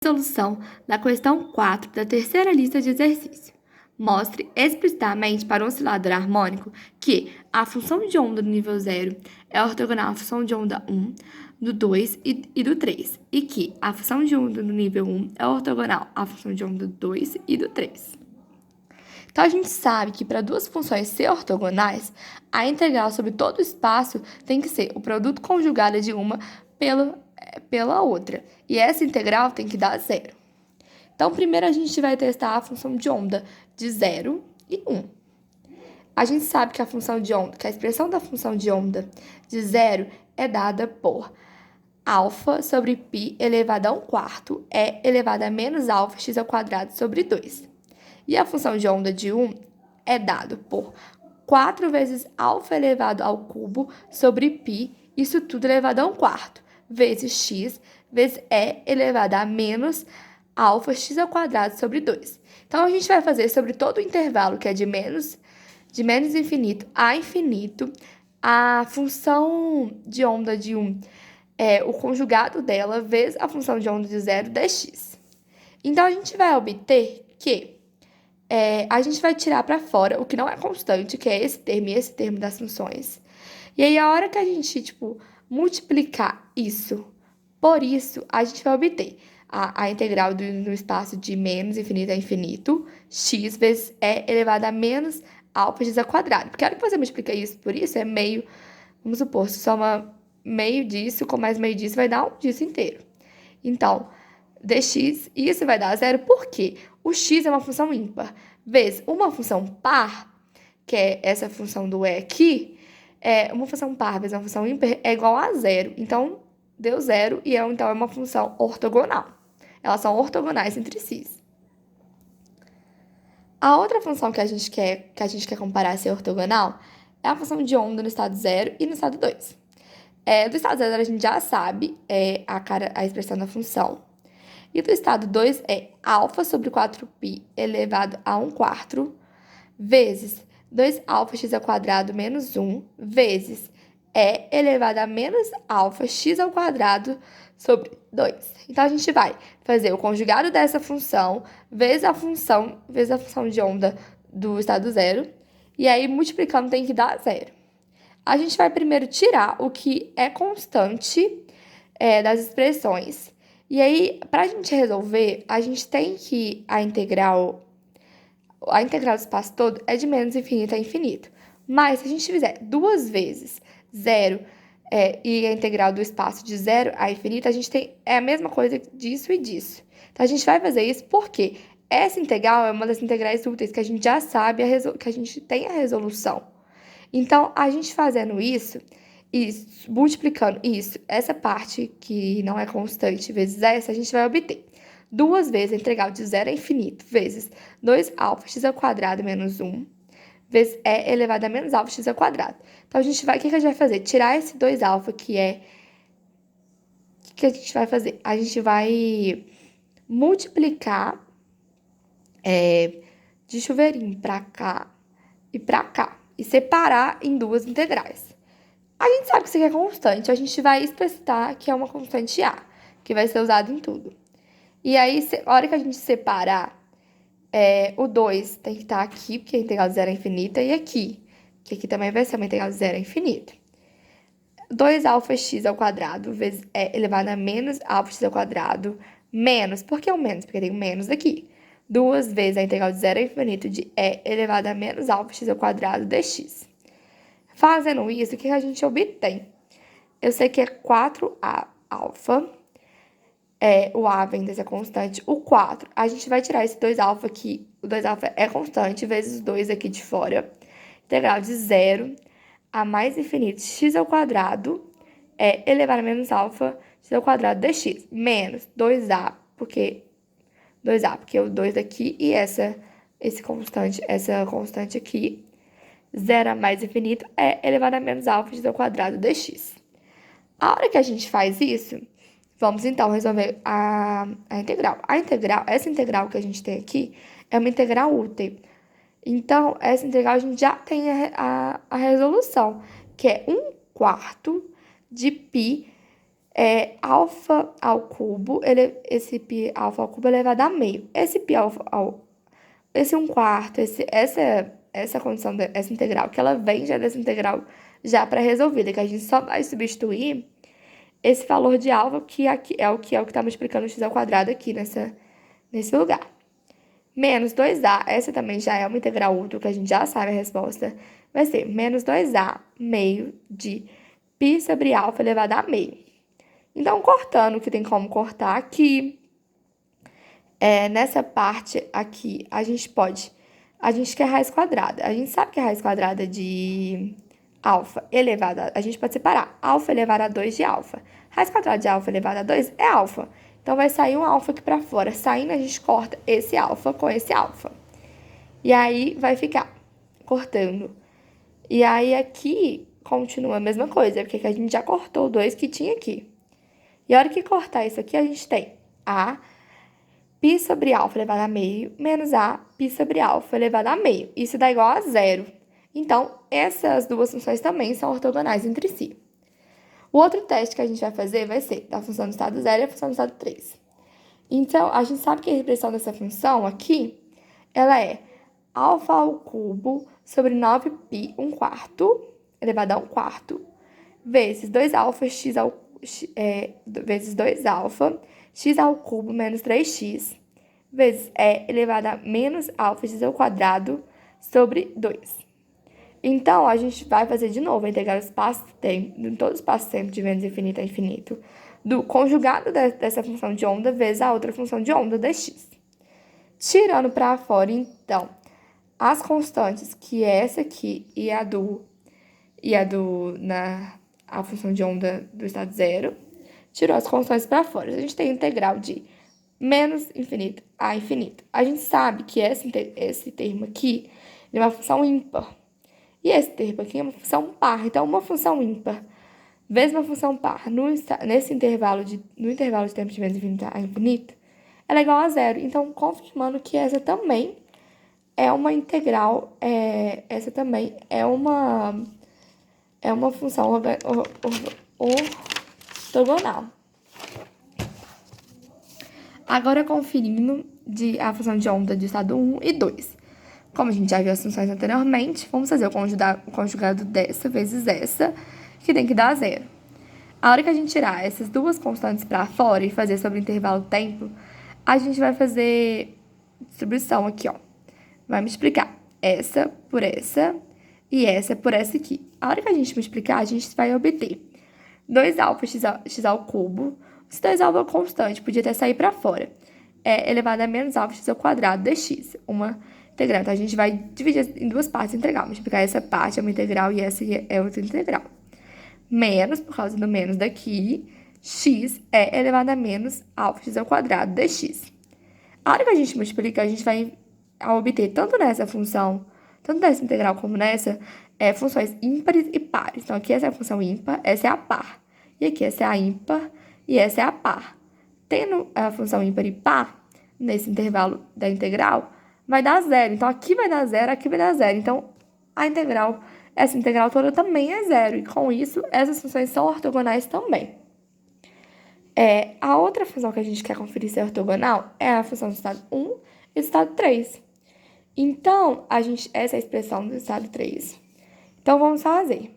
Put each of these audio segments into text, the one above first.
Solução da questão 4 da terceira lista de exercício. Mostre explicitamente para um oscilador harmônico que a função de onda do nível 0 é ortogonal à função de onda 1, do 2 e do 3, e que a função de onda do nível 1 é ortogonal à função de onda do 2 e do 3. Então, a gente sabe que para duas funções ser ortogonais, a integral sobre todo o espaço tem que ser o produto conjugado de uma pela outra. E essa integral tem que dar zero. Então, primeiro a gente vai testar a função de onda de 0 e 1. A gente sabe que que a expressão da função de onda de 0 é dada por alfa sobre π elevado a 1/4 é elevado a menos alfa x ao quadrado sobre 2. E a função de onda de 1 é dado por 4 vezes alfa elevado ao cubo sobre π, isso tudo elevado a 1/4, vezes x, vezes e elevado a menos alfa x ao quadrado sobre 2. Então, a gente vai fazer sobre todo o intervalo, que é de menos infinito a infinito, a função de onda de 1 é o conjugado dela, vezes a função de onda de 0 dx. Então, a gente vai obter que a gente vai tirar para fora o que não é constante, que é esse termo e esse termo das funções. E aí, a hora que a gente, multiplicar isso por isso, a gente vai obter a integral no espaço de menos infinito a infinito, x vezes e elevado a menos alfa x ao quadrado. Porque a hora que você multiplica isso por isso, é meio, vamos supor, se soma meio disso com mais meio disso, vai dar um disso inteiro. Então, dx, isso vai dar zero, porque o x é uma função ímpar, vezes uma função par, que é essa função do e aqui, uma função par vezes uma função ímpar é igual a zero. Então, deu zero e então é uma função ortogonal. Elas são ortogonais entre si. A outra função que a gente quer comparar ser ortogonal é a função de onda no estado 0 e no estado 2. Do estado 0 a gente já sabe a expressão da função. E do estado 2 é alfa sobre 4π elevado a 1/4 vezes 2 alfa x ao quadrado menos 1 vezes e elevado a menos alfa x ao quadrado sobre 2. Então, a gente vai fazer o conjugado dessa função vezes a função de onda do estado 0, e aí multiplicando tem que dar zero. A gente vai primeiro tirar o que é constante das expressões. E aí, para a gente resolver, a gente tem que a integral do espaço todo é de menos infinito a infinito. Mas, se a gente fizer duas vezes 0 e a integral do espaço de 0 a infinito, a gente tem a mesma coisa disso e disso. Então, a gente vai fazer isso porque essa integral é uma das integrais úteis que a gente já sabe, que a gente tem a resolução. Então, a gente fazendo isso, multiplicando isso, essa parte que não é constante vezes essa, a gente vai obter duas vezes a integral de 0 a infinito, vezes 2 alfa x ao quadrado menos 1, vezes e elevado a menos alfa x ao quadrado. Então, o que a gente vai fazer? Tirar esse 2 alfa, que é... O que a gente vai fazer? A gente vai multiplicar de chuveirinho para cá e para cá, e separar em duas integrais. A gente sabe que isso aqui é constante, a gente vai explicitar que é uma constante A, que vai ser usado em tudo. E aí, a hora que a gente separar, o 2 tem que estar aqui, porque a integral de 0 é infinita, e aqui, que aqui também vai ser uma integral de 0 a infinito. 2 alfa x ao quadrado vezes e elevado a menos alfa x ao quadrado, menos, por que o menos? Porque tem um menos aqui. 2 vezes a integral de 0 a infinito de e elevado a menos alfa x ao quadrado dx. Fazendo isso, o que a gente obtém? Eu sei que é 4a alfa, o a vem dessa constante, o 4, a gente vai tirar esse 2 alfa aqui, o 2 alfa é constante, vezes 2 aqui de fora, integral de 0 a mais infinito x ao quadrado elevado a menos alfa x ao quadrado dx, menos 2a, porque o 2 aqui e essa constante aqui, 0 a mais infinito elevado a menos alfa x ao quadrado dx. A hora que a gente faz isso, vamos então resolver a integral. Essa integral que a gente tem aqui é uma integral útil. Então, essa integral a gente já tem a resolução, que é 1/4 de π alfa ao cubo, esse π alfa ao cubo elevado a meio. Esse 1/4, essa condição, essa integral, que ela vem já dessa integral já pré-resolvida, que a gente só vai substituir esse valor de alfa, que aqui é o que está multiplicando o x ao quadrado aqui nesse lugar. Menos 2a, essa também já é uma integral útil, que a gente já sabe a resposta, vai ser menos 2a meio de π sobre alfa elevado a meio. Então, cortando, que tem como cortar aqui, nessa parte aqui, a gente quer raiz quadrada. A gente sabe que a raiz quadrada de alfa elevada, a gente pode separar alfa elevado a 2 de alfa. Raiz quadrada de alfa elevado a 2 é alfa. Então, vai sair um alfa aqui para fora. Saindo, a gente corta esse alfa com esse alfa. E aí, vai ficar cortando. E aí, aqui, continua a mesma coisa, porque a gente já cortou o 2 que tinha aqui. E a hora que cortar isso aqui, a gente tem a π sobre alfa elevado a meio menos a π sobre alfa elevado a meio. Isso dá igual a 0. Então, essas duas funções também são ortogonais entre si. O outro teste que a gente vai fazer vai ser da função do estado 0 e a função do estado 3. Então, a gente sabe que a expressão dessa função aqui, ela é alfa ao cubo sobre 9π 1/4 elevado a 1/4 vezes 2 alfa vezes 2 alfa x ao cubo menos 3x vezes elevado a menos alfa x ao quadrado sobre 2. Então, a gente vai fazer de novo a integral espaço-tempo, em todo espaço-tempo de menos infinito a infinito, do conjugado dessa função de onda vezes a outra função de onda dx. Tirando para fora, então, as constantes, que é essa aqui e a função de onda do estado 0, tirou as constantes para fora. A gente tem a integral de menos infinito a infinito. A gente sabe que esse termo aqui é uma função ímpar. E esse termo aqui é uma função par. Então, uma função ímpar vezes uma função par no intervalo de tempo de menos infinito a infinito, ela é igual a 0. Então, confirmando que essa também é uma integral, essa também é uma função ortogonal. Agora, conferindo a função de onda de estado 1 e 2. Como a gente já viu as funções anteriormente, vamos fazer o conjugado dessa vezes essa, que tem que dar 0. A hora que a gente tirar essas duas constantes para fora e fazer sobre o intervalo tempo, a gente vai fazer distribuição aqui, ó. Vai multiplicar essa por essa e essa por essa aqui. A hora que a gente multiplicar, a gente vai obter 2 alfa x ao cubo. Esse 2 alfa é constante, podia até sair para fora. Elevado a menos alfa x ao quadrado dx, uma integral. Então, a gente vai dividir em duas partes integral. Multiplicar essa parte é uma integral e essa é outra integral. Menos, por causa do menos daqui, x é elevado a menos alfa x ao quadrado dx. A hora que a gente multiplica, a gente vai obter tanto nessa função, tanto nessa integral como nessa, funções ímpares e pares. Então, aqui essa é a função ímpar, essa é a par. E aqui essa é a ímpar e essa é a par. Tendo a função ímpar e par, nesse intervalo da integral, vai dar 0. Então, aqui vai dar 0, aqui vai dar 0. Então, essa integral toda também é 0. E, com isso, essas funções são ortogonais também. A outra função que a gente quer conferir se é ortogonal é a função do estado 1 e do estado 3. Então, essa é a expressão do estado 3. Então, vamos fazer.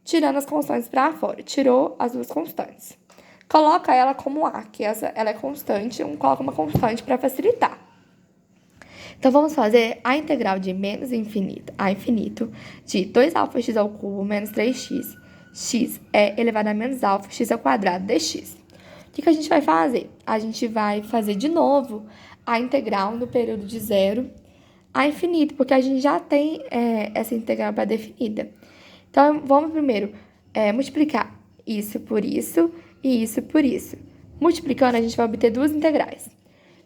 Tirando as constantes para fora. Tirou as duas constantes. Coloca ela como A, que ela é constante. Coloca uma constante para facilitar. Então, vamos fazer a integral de menos infinito a infinito de 2 alfa x ao cubo menos 3x. X é elevado a menos alfa x ao quadrado dx. O que a gente vai fazer? A gente vai fazer de novo a integral no período de 0 a infinito, porque a gente já tem essa integral pré-definida. Então, vamos primeiro multiplicar isso por isso e isso por isso. Multiplicando, a gente vai obter duas integrais.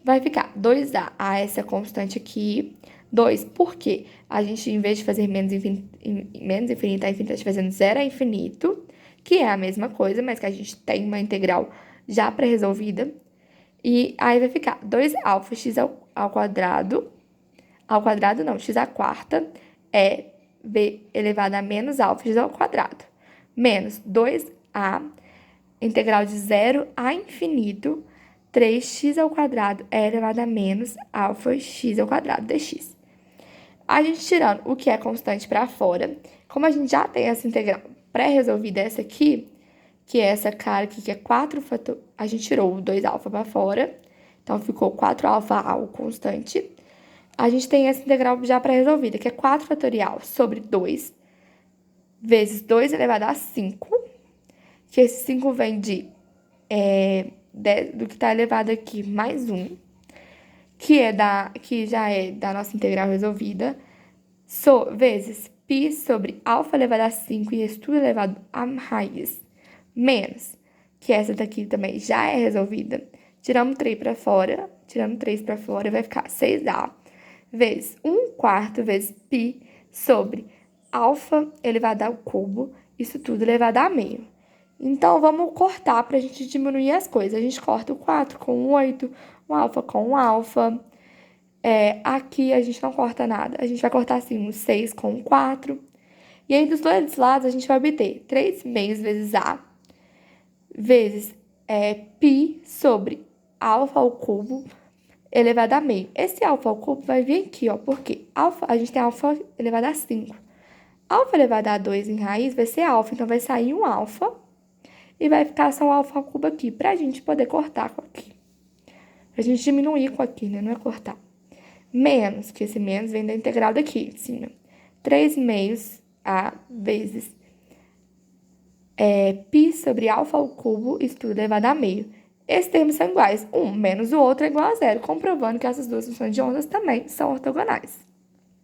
Vai ficar 2a a essa constante aqui, 2, porque a gente, em vez de fazer menos infinito a infinito, a gente está fazendo 0 a infinito, que é a mesma coisa, mas que a gente tem uma integral já pré-resolvida. E aí vai ficar 2 alfa x ao quadrado não, x à quarta b elevado a menos alfa x ao quadrado, menos 2a integral de 0 a infinito, 3x² é elevado a menos alfa x² dx. A gente tirando o que é constante para fora, como a gente já tem essa integral pré-resolvida, essa aqui, que é essa cara aqui, que é 4 fator... A gente tirou o 2α para fora, então ficou 4α o constante. A gente tem essa integral já pré-resolvida, que é 4 fatorial sobre 2 vezes 2 elevado a 5, que esse 5 vem do que está elevado aqui, mais 1, que já é da nossa integral resolvida, vezes π sobre alfa elevado a 5 e isso tudo elevado a raiz, menos, que essa daqui também já é resolvida. Tiramos 3 para fora, vai ficar 6a, vezes 1/4 vezes π sobre alfa elevado ao cubo, isso tudo elevado a meio. Então, vamos cortar para a gente diminuir as coisas. A gente corta o 4 com o 8, o alfa com o alfa. Aqui a gente não corta nada. A gente vai cortar assim, o 6 com o 4. E aí, dos dois lados, a gente vai obter 3 meios vezes a, vezes π sobre alfa ao cubo elevado a meio. Esse alfa ao cubo vai vir aqui, ó, porque a gente tem alfa elevado a 5. Alfa elevado a 2 em raiz vai ser alfa, então vai sair um alfa e vai ficar só o alfa ao cubo aqui, pra gente poder cortar com aqui. Pra gente diminuir com aqui, né? Não é cortar. Menos, que esse menos vem da integral daqui, de cima. 3 meios a vezes π sobre alfa ao cubo, isso tudo elevado a meio. Esses termos são iguais. Um menos o outro é igual a 0, comprovando que essas duas funções de ondas também são ortogonais.